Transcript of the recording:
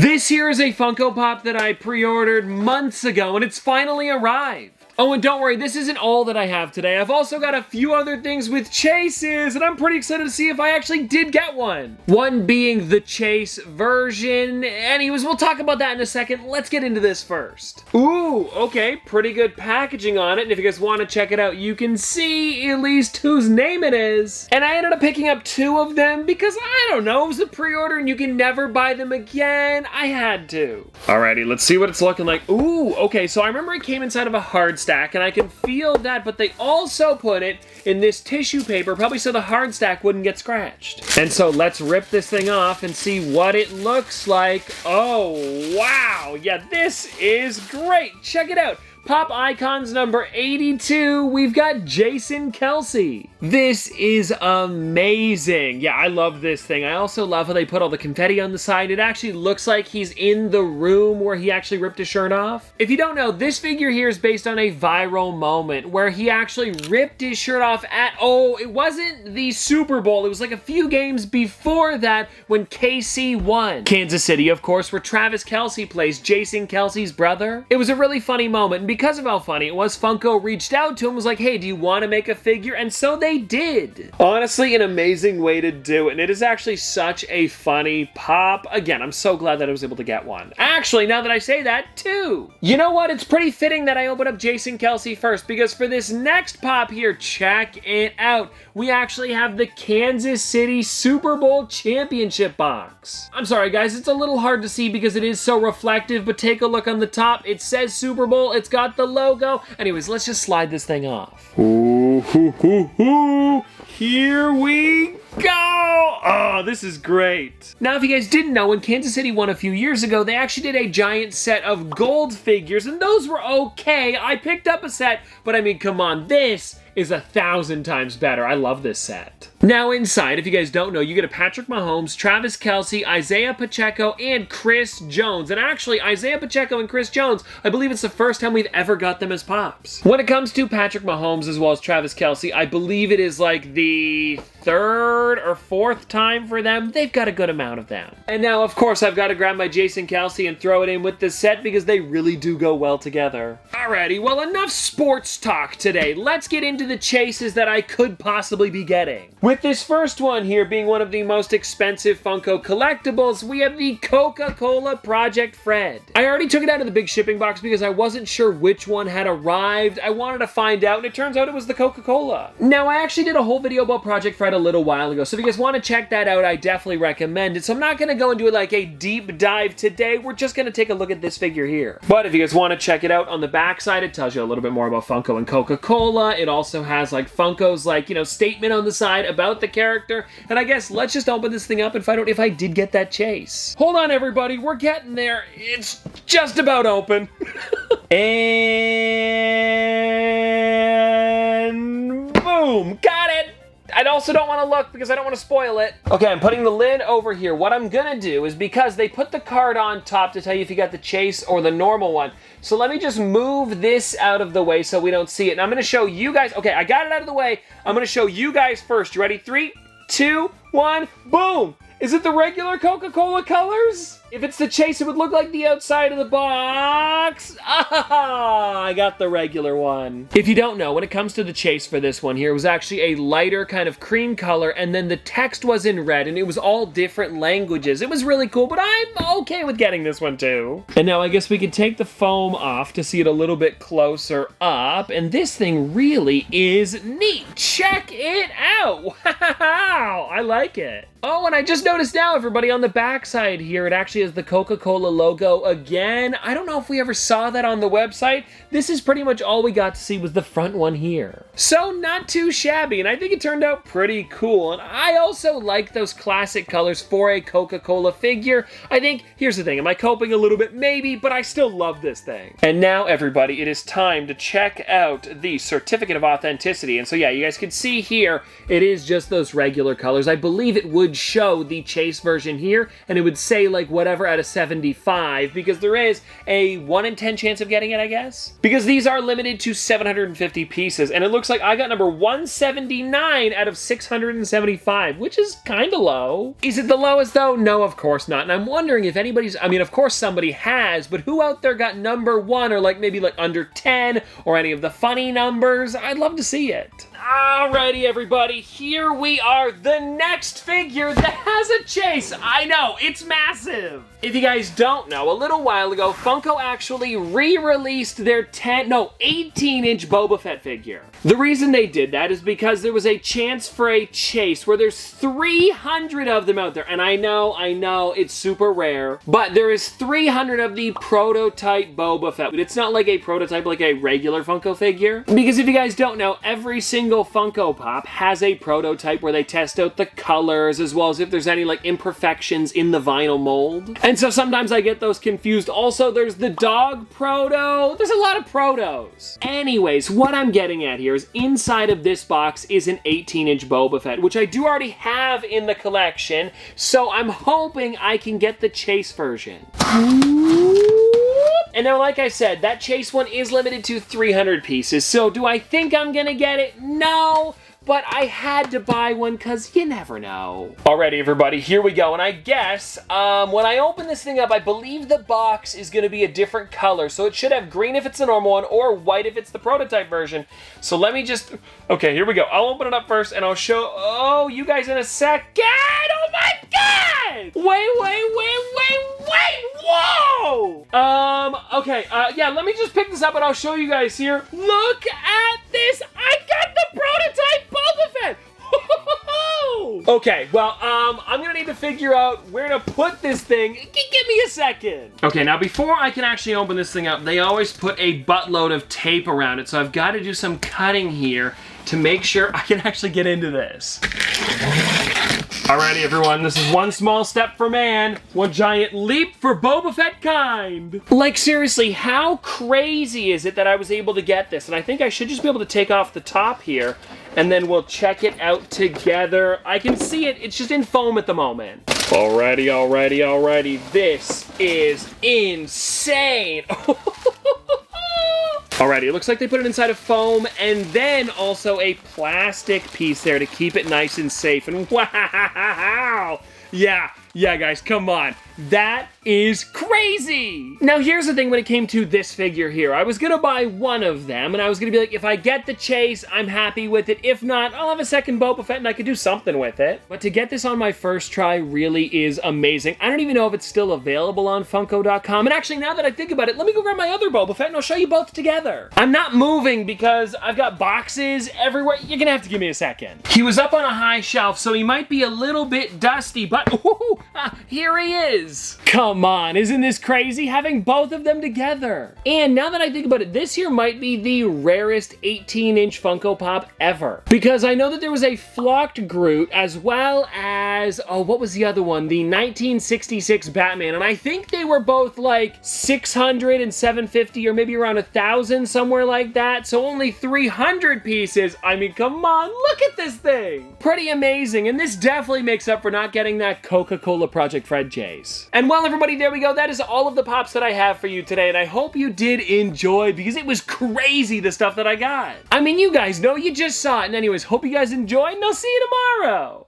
This here is a Funko Pop that I pre-ordered months ago, and it's finally arrived. Oh, and don't worry, this isn't all that I have today. I've also got a few other things with chases, and I'm pretty excited to see if I actually did get one. One being the chase version. Anyways, we'll talk about that in a second. Let's get into this first. Ooh, okay, pretty good packaging on it, and if you guys want to check it out, you can see at least whose name it is. And I ended up picking up 2 of them because, I don't know, it was a pre-order and you can never buy them again. I had to. Alrighty, let's see what it's looking like. Ooh, okay, so I remember it came inside of a hard stack, and I can feel that, but they also put it in this tissue paper, probably so the hard stack wouldn't get scratched. And so let's rip this thing off and see what it looks like. Oh, wow. Yeah, this is great. Check it out. Pop Icons number 82, we've got Jason Kelce. This is amazing. Yeah, I love this thing. I also love how they put all the confetti on the side. It actually looks like he's in the room where he actually ripped his shirt off. If you don't know, this figure here is based on a viral moment where he actually ripped his shirt off at, oh, it wasn't the Super Bowl. It was like a few games before that when KC won. Kansas City, of course, where Travis Kelce plays Jason Kelce's brother. It was a really funny moment. Because of how funny it was, Funko reached out to him and was like, hey, do you want to make a figure? And so they did. Honestly, an amazing way to do it, and it is actually such a funny pop. Again, I'm so glad that I was able to get one. Actually, now that I say that, 2. You know what? It's pretty fitting that I open up Jason Kelce first, because for this next pop here, check it out. We actually have the Kansas City Super Bowl Championship box. I'm sorry, guys, it's a little hard to see because it is so reflective, but take a look on the top. It says Super Bowl. It's got the logo. Anyways, let's just slide this thing off. Ooh, hoo, hoo, hoo. Here we go! Oh, this is great. Now, if you guys didn't know, when Kansas City won a few years ago, they actually did a giant set of gold figures, and those were okay. I picked up a set, but I mean, come on, this is 1,000 times better. I love this set. Now inside, if you guys don't know, you get a Patrick Mahomes, Travis Kelce, Isaiah Pacheco, and Chris Jones. And actually, Isaiah Pacheco and Chris Jones, I believe it's the first time we've ever got them as pops. When it comes to Patrick Mahomes as well as Travis Kelce, I believe it is like the 3rd or 4th time for them. They've got a good amount of them. And now, of course, I've got to grab my Jason Kelce and throw it in with this set because they really do go well together. Alrighty, well, enough sports talk today. Let's get into the chases that I could possibly be getting. With this first one here being one of the most expensive Funko collectibles, we have the Coca-Cola Project Fred. I already took it out of the big shipping box because I wasn't sure which one had arrived. I wanted to find out, and it turns out it was the Coca-Cola. Now, I actually did a whole video about Project Fred a little while ago, so if you guys want to check that out, I definitely recommend it. So I'm not going to go and do like a deep dive today. We're just going to take a look at this figure here. But if you guys want to check it out, on the back side, it tells you a little bit more about Funko and Coca-Cola. It also has like Funko's like, you know, statement on the side about the character. And I guess let's just open this thing up and find out if I did get that chase. Hold on, everybody. We're getting there. It's just about open. And boom. Got it. I also don't want to look because I don't want to spoil it. Okay, I'm putting the lid over here. What I'm gonna do is, because they put the card on top to tell you if you got the chase or the normal one, so let me just move this out of the way so we don't see it. And I'm gonna show you guys, okay, I got it out of the way. I'm gonna show you guys first. You ready? 3, 2, 1, boom! Is it the regular Coca-Cola colors? If it's the chase, it would look like the outside of the box. Ah, I got the regular one. If you don't know, when it comes to the chase for this one here, it was actually a lighter kind of cream color, and then the text was in red, and it was all different languages. It was really cool, but I'm okay with getting this one too. And now I guess we can take the foam off to see it a little bit closer up, and this thing really is neat. Check it out. Wow, I like it. Oh, and I just noticed now, everybody, on the back side here, it actually has the Coca-Cola logo again. I don't know if we ever saw that on the website. This is pretty much all we got to see was the front one here. So not too shabby, and I think it turned out pretty cool. And I also like those classic colors for a Coca-Cola figure. I think, here's the thing, am I coping a little bit? Maybe, but I still love this thing. And now, everybody, it is time to check out the Certificate of Authenticity. And so yeah, you guys can see here, it is just those regular colors. I believe it would show the the Chase version here, and it would say like whatever out of 75, because there is a 1 in 10 chance of getting it, I guess. Because these are limited to 750 pieces, and it looks like I got number 179 out of 675, which is kind of low. Is it the lowest though? No, of course not. And I'm wondering if anybody's, I mean, of course somebody has, but who out there got number 1 or like maybe like under 10 or any of the funny numbers? I'd love to see it. Alrighty, everybody, here we are, the next figure that has a chase. I know, it's massive. If you guys don't know, a little while ago, Funko actually re-released their 18-inch Boba Fett figure. The reason they did that is because there was a chance for a chase where there's 300 of them out there. And I know, it's super rare, but there is 300 of the prototype Boba Fett. It's not like a prototype like a regular Funko figure. Because if you guys don't know, every single Funko Pop has a prototype where they test out the colors as well as if there's any like imperfections in the vinyl mold. And so sometimes I get those confused. Also, there's the dog proto. There's a lot of protos. Anyways, what I'm getting at here is inside of this box is an 18-inch Boba Fett, which I do already have in the collection. So I'm hoping I can get the Chase version. And now, like I said, that Chase one is limited to 300 pieces. So do I think I'm gonna get it? No. But I had to buy one because you never know. Alrighty, everybody, here we go. And I guess when I open this thing up, I believe the box is going to be a different color. So it should have green if it's the normal one or white if it's the prototype version. So let me just... Okay, here we go. I'll open it up first and I'll show you guys in a second. Oh my God! Wait! Whoa! Okay, yeah, let me just pick this up and I'll show you guys here. Look at this! I got the prototype Boba Fett! Okay, well, I'm gonna need to figure out where to put this thing. Give me a second. Okay, now before I can actually open this thing up, they always put a buttload of tape around it, so I've got to do some cutting here to make sure I can actually get into this. Alrighty, everyone, this is one small step for man, one giant leap for Boba Fett kind. Like, seriously, how crazy is it that I was able to get this? And I think I should just be able to take off the top here, and then we'll check it out together. I can see it, it's just in foam at the moment. Alrighty. This is insane. Alrighty, it looks like they put it inside of foam and then also a plastic piece there to keep it nice and safe. And wow! Yeah, guys, come on. That is crazy! Now, here's the thing when it came to this figure here. I was gonna buy one of them, and I was gonna be like, if I get the Chase, I'm happy with it. If not, I'll have a second Boba Fett, and I could do something with it. But to get this on my first try really is amazing. I don't even know if it's still available on Funko.com. And actually, now that I think about it, let me go grab my other Boba Fett, and I'll show you both together. I'm not moving because I've got boxes everywhere. You're gonna have to give me a second. He was up on a high shelf, so he might be a little bit dusty, but here he is. Come on, isn't this crazy having both of them together? And now that I think about it, this here might be the rarest 18-inch Funko Pop ever. Because I know that there was a flocked Groot as well as, oh, what was the other one? The 1966 Batman. And I think they were both like 600 and 750 or maybe around 1,000, somewhere like that. So only 300 pieces. I mean, come on, look at this thing. Pretty amazing. And this definitely makes up for not getting that Coca-Cola Project Fred chase. And well, everybody, there we go. That is all of the pops that I have for you today, and I hope you did enjoy because it was crazy the stuff that I got. I mean, you guys know, you just saw it. And anyways, hope you guys enjoyed, and I'll see you tomorrow.